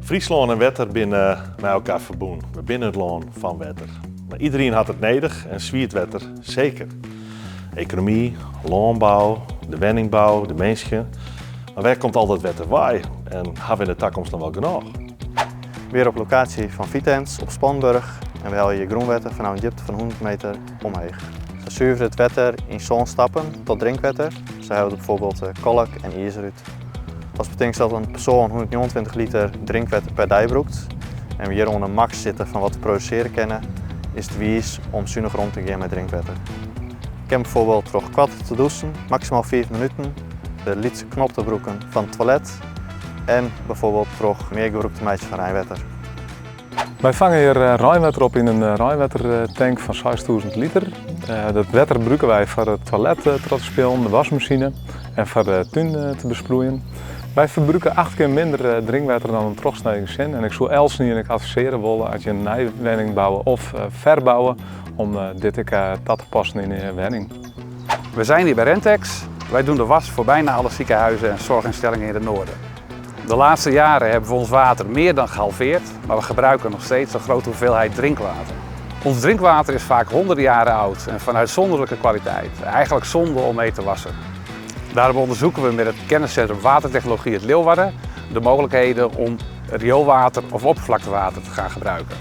Friesland en Wetter binnen met elkaar verbonden. We binnen het land van Wetter. Maar iedereen had het nodig en zwiert Wetter zeker. Economie, landbouw, de woningbouw, de mensen. Maar waar komt al dat Wetter bij? En hebben we in de toekomst nog wel genoeg? Weer op locatie van Vitens op Spanburg en we halen je groenwetter vanaf een diepte van 100 meter omheen. Ze zuiveren het wetter in zo'n stappen tot drinkwetter. Ze houden bijvoorbeeld kalk en ijzer uit. Dat betekent dat een persoon 129 liter drinkwetter per dag gebruikt. En we hier onder een max zitten van wat we produceren kunnen, is het wijs om zuinig rond te gaan met drinkwetter. Ik heb bijvoorbeeld nog kwart te douchen, maximaal 5 minuten, de lietse knop te broeken van het toilet en bijvoorbeeld nog meer gebruikte meisjes van Rijnwetter. Wij vangen hier Rijnwetter op in een Rijnwetter-tank van 6000 liter. Dat wetter gebruiken wij voor het toilet te spelen, de wasmachine en voor de tuin te besproeien. Wij verbruiken 8 keer minder drinkwater dan een terugsnijdig zin. En ik zou els niet adviseren willen als je een nieuwe woning bouwen of verbouwen om dit te passen in je woning. We zijn hier bij Rentex. Wij doen de was voor bijna alle ziekenhuizen en zorginstellingen in het noorden. De laatste jaren hebben we ons water meer dan gehalveerd, maar we gebruiken nog steeds een grote hoeveelheid drinkwater. Ons drinkwater is vaak honderden jaren oud en van uitzonderlijke kwaliteit. Eigenlijk zonde om mee te wassen. Daarom onderzoeken we met het kenniscentrum Watertechnologie het Leeuwarden de mogelijkheden om rioolwater of oppervlaktewater te gaan gebruiken.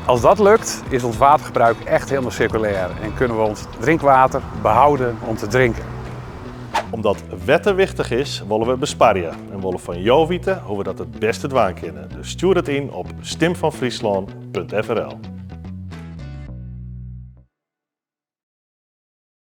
Als dat lukt, is ons watergebruik echt helemaal circulair en kunnen we ons drinkwater behouden om te drinken. Omdat Wetter wichtig is, willen we besparen en willen van jou weten hoe we dat het beste doen kunnen. Dus stuur het in op stimvanfriesland.frl.